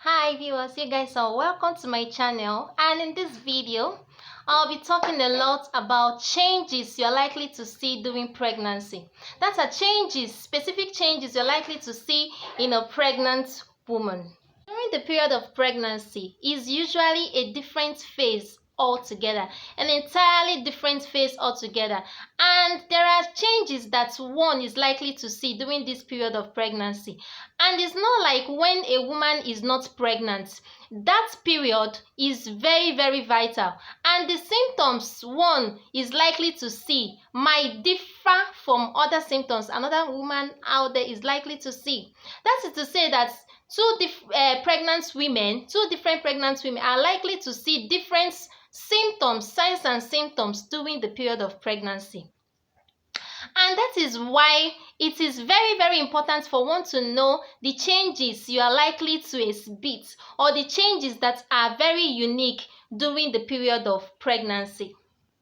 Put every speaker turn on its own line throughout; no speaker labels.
Hi viewers, you guys are welcome to my channel, and in this video I'll be talking a lot about changes you're likely to see during pregnancy. That are changes, specific changes you're likely to see in a pregnant woman. During the period of pregnancy is usually a different phase altogether, an entirely different phase altogether, and there are changes that one is likely to see during this period of pregnancy. And it's not like when a woman is not pregnant, that period is very vital, and the symptoms one is likely to see might differ from other symptoms another woman out there is likely to see. That is to say that two different pregnant women are likely to see different symptoms, signs and symptoms during the period of pregnancy. And that is why it is very important for one to know the changes you are likely to exhibit, or the changes that are very unique during the period of pregnancy.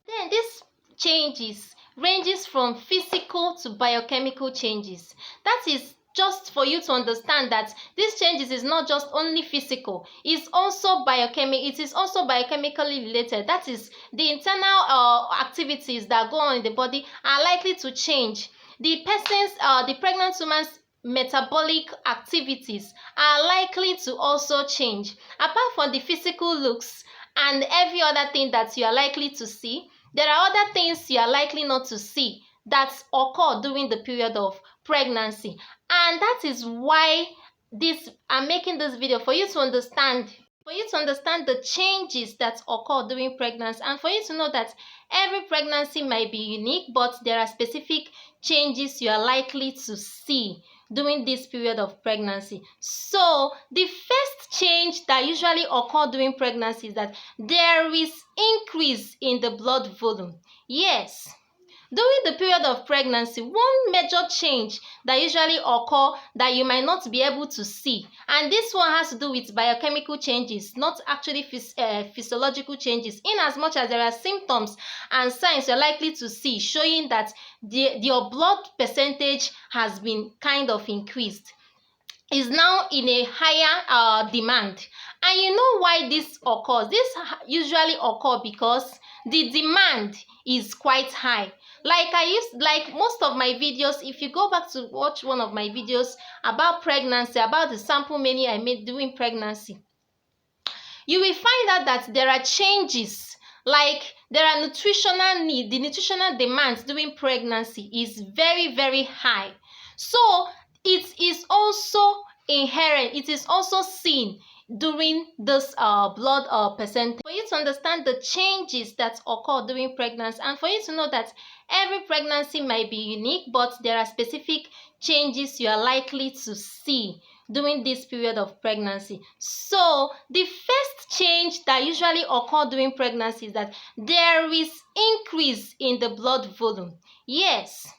Then these changes ranges from physical to biochemical changes. That is just for you to understand that these changes is not just only physical, it is also biochemically related. That is, the internal activities that go on in the body are likely to change. The pregnant woman's metabolic activities are likely to also change. Apart from the physical looks and every other thing that you are likely to see, there are other things you are likely not to see that occur during the period of pregnancy. And that is why I'm making this video, for you to understand the changes that occur during pregnancy, and for you to know that every pregnancy might be unique, but there are specific changes you are likely to see during this period of pregnancy. So the first change that usually occurs during pregnancy is that there is increase in the blood volume. Yes, during the period of pregnancy, one major change that usually occur that you might not be able to see, and this one has to do with biochemical changes, not actually physiological changes, in as much as there are symptoms and signs you're likely to see showing that your blood percentage has been kind of increased, is now in a higher demand. And you know why this occurs? This usually occur because the demand is quite high. Like most of my videos, if you go back to watch one of my videos about pregnancy, about the sample menu I made during pregnancy, you will find out that there are changes. Like, there are nutritional need. The nutritional demands during pregnancy is very high. So it is also inherent, it is also seen during this blood percentage. For you to understand the changes that occur during pregnancy, and for you to know that every pregnancy might be unique, but there are specific changes you are likely to see during this period of pregnancy. So the first change that usually occur during pregnancy is that there is increase in the blood volume. Yes,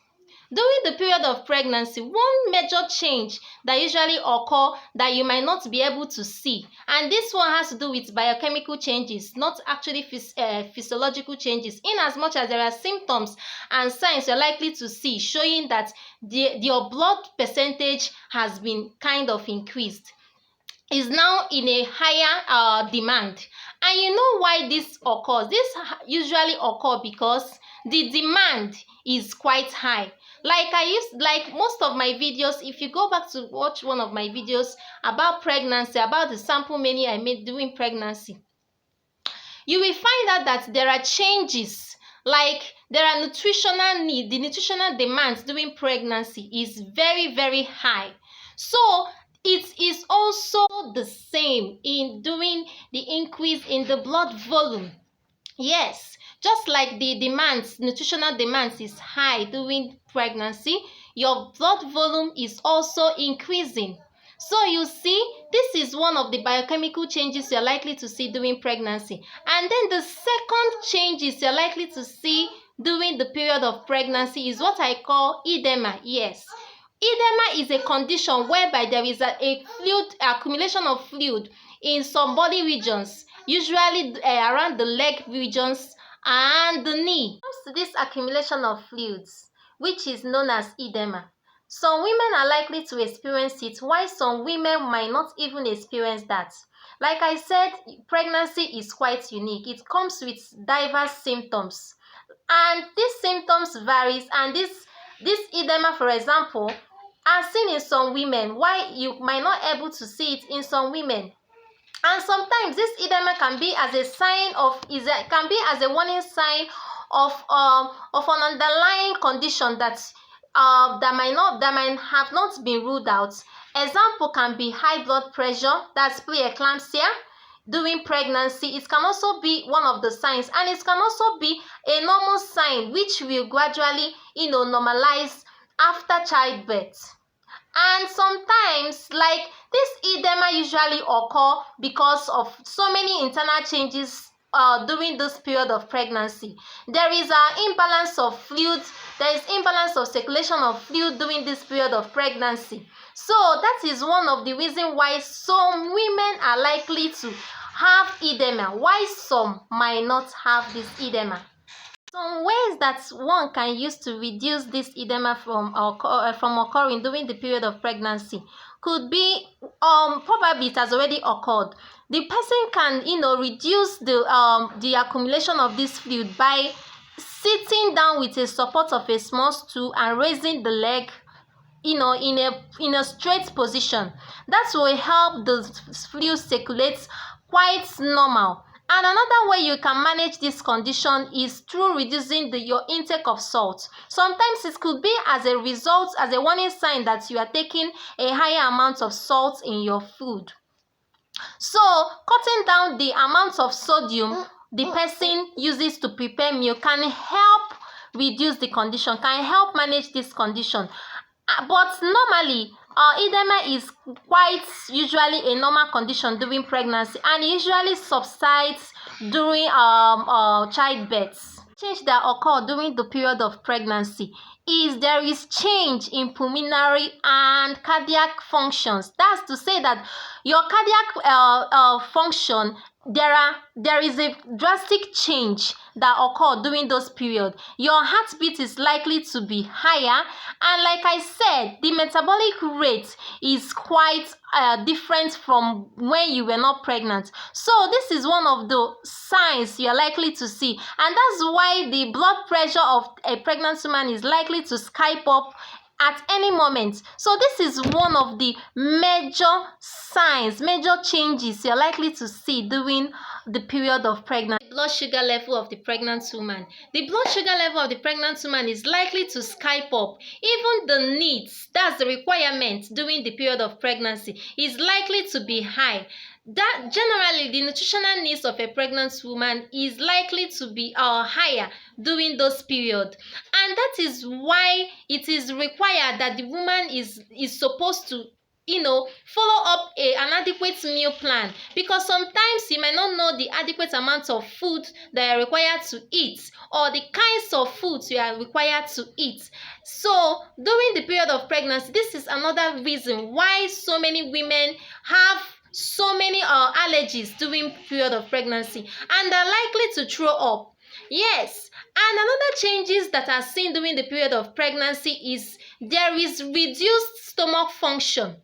during the period of pregnancy, one major change that usually occur that you might not be able to see, and this one has to do with biochemical changes, not actually physiological changes, in as much as there are symptoms and signs you're likely to see showing that your blood percentage has been kind of increased, is now in a higher demand. And you know why this occurs? This usually occur because the demand is quite high. Like most of my videos, if you go back to watch one of my videos about pregnancy, about the sample menu I made during pregnancy, you will find out that there are changes. Like, there are nutritional need. The nutritional demands during pregnancy is very high. So it is also the same in during the increase in the blood volume. Yes, just like the nutritional demands is high during pregnancy, your blood volume is also increasing. So you see, this is one of the biochemical changes you're likely to see during pregnancy. And then the second changes you're likely to see during the period of pregnancy is what I call edema. Yes, edema is a condition whereby there is a fluid accumulation of fluid in some body regions, usually around the leg regions and the knee. When it comes to this accumulation of fluids, which is known as edema, Some women are likely to experience it, while some women might not even experience that. Like I said, pregnancy is quite unique. It comes with diverse symptoms, and these symptoms varies, and this edema, for example, are seen in some women, while you might not able to see it in some women. And sometimes this edema can be as a sign of can be as a warning sign of an underlying condition that that might have not been ruled out. Example can be high blood pressure, that's preeclampsia during pregnancy. It can also be one of the signs, and it can also be a normal sign which will gradually normalize after childbirth. And sometimes, like, this edema usually occur because of so many internal changes during this period of pregnancy. There is an imbalance of fluid, there is imbalance of circulation of fluid during this period of pregnancy. So that is one of the reasons why some women are likely to have edema, while some might not have this edema. Some ways that one can use to reduce this edema from occurring during the period of pregnancy could be probably it has already occurred. The person can reduce the accumulation of this fluid by sitting down with a support of a small stool and raising the leg in a straight position. That will help the fluid circulate quite normal. And another way you can manage this condition is through reducing your intake of salt. Sometimes it could be as a result, as a warning sign that you are taking a higher amount of salt in your food. So cutting down the amount of sodium the person uses to prepare meal can help reduce the condition, can help manage this condition. But normally, edema is quite usually a normal condition during pregnancy, and usually subsides during childbirth. Change that occur during the period of pregnancy is there is change in pulmonary and cardiac functions. That's to say that your cardiac function, there is a drastic change that occur during those periods. Your heartbeat is likely to be higher, and like I said, the metabolic rate is quite different from when you were not pregnant. So this is one of the signs you're likely to see, and that's why the blood pressure of a pregnant woman is likely to skype up at any moment. So this is one of the major signs, major changes you're likely to see during the period of pregnancy. Blood sugar level of the pregnant woman. The blood sugar level of the pregnant woman is likely to skype up. Even the needs, that's the requirement during the period of pregnancy, is likely to be high. That generally the nutritional needs of a pregnant woman is likely to be higher during those periods, and that is why it is required that the woman is supposed to follow up an adequate meal plan, because sometimes you may not know the adequate amount of food that you are required to eat, or the kinds of foods you are required to eat. So during the period of pregnancy, this is another reason why so many women have so many allergies during period of pregnancy, and are likely to throw up. Yes, and another changes that are seen during the period of pregnancy is there is reduced stomach function,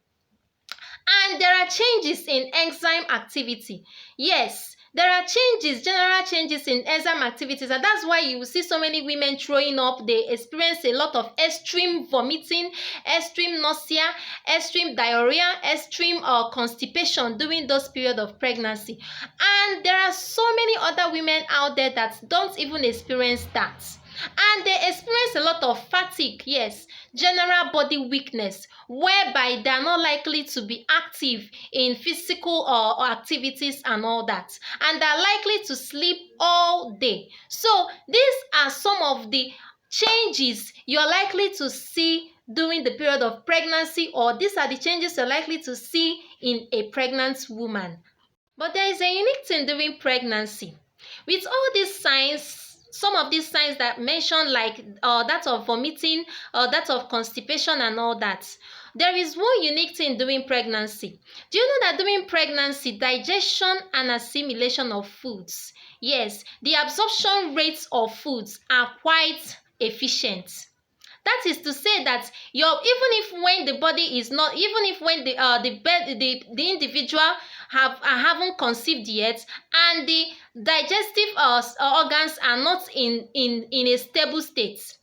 and there are changes in enzyme activity. Yes, there are changes, general changes in enzyme activities, and that's why you will see so many women throwing up. They experience a lot of extreme vomiting, extreme nausea, extreme diarrhea, extreme constipation during those periods of pregnancy. And there are so many other women out there that don't even experience that, and they experience a lot of fatigue. Yes, general body weakness, whereby they are not likely to be active in physical activities and all that, and they are likely to sleep all day. So these are some of the changes you are likely to see during the period of pregnancy, or these are the changes you're likely to see in a pregnant woman. But there is a unique thing during pregnancy. With all these signs, some of these signs that mentioned, like that of vomiting, that of constipation and all that, there is one unique thing during pregnancy. Do you know that during pregnancy, digestion and assimilation of foods, yes, the absorption rates of foods are quite efficient. That is to say that even if when the body is not, even if when the individual haven't conceived yet, and the digestive organs are not in a stable state,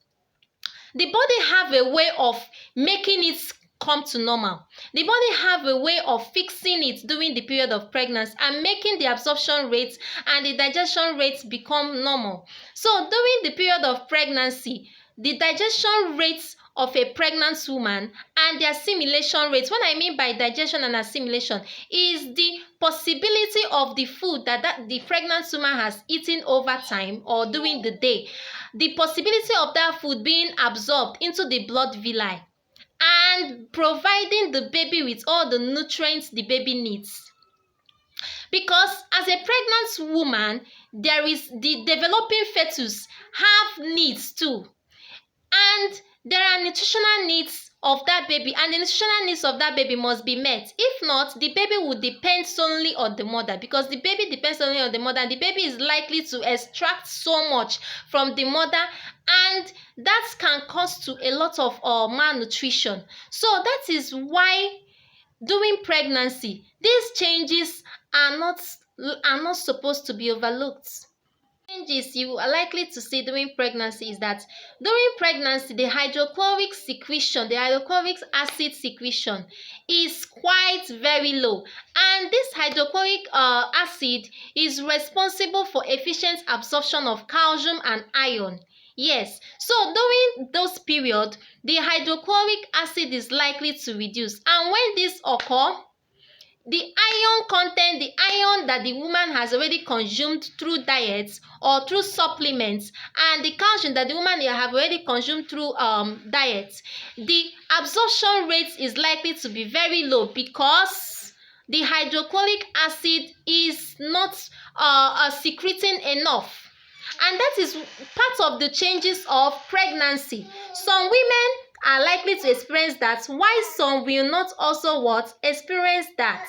the body have a way of making it come to normal. The body have a way of fixing it during the period of pregnancy and making the absorption rates and the digestion rates become normal. So during the period of pregnancy, the digestion rates of a pregnant woman and the assimilation rates, what I mean by digestion and assimilation is the possibility of the food that the pregnant woman has eaten over time or during the day, the possibility of that food being absorbed into the blood villi and providing the baby with all the nutrients the baby needs. Because as a pregnant woman, there is the developing fetus have needs too, and there are nutritional needs of that baby, and the nutritional needs of that baby must be met. If not, the baby will depend solely on the mother, because the baby depends only on the mother, and the baby is likely to extract so much from the mother, and that can cause to a lot of malnutrition. So that is why during pregnancy, these changes are not supposed to be overlooked. Changes you are likely to see during pregnancy is that during pregnancy, the hydrochloric acid secretion is quite very low, and this hydrochloric acid is responsible for efficient absorption of calcium and iron. Yes, so during those period, the hydrochloric acid is likely to reduce, and when this occur, the iron content, the iron that the woman has already consumed through diets or through supplements, and the calcium that the woman have already consumed through diets, the absorption rate is likely to be very low, because the hydrochloric acid is not secreting enough. And that is part of the changes of pregnancy. Some women are likely to experience that, while some will not also experience that.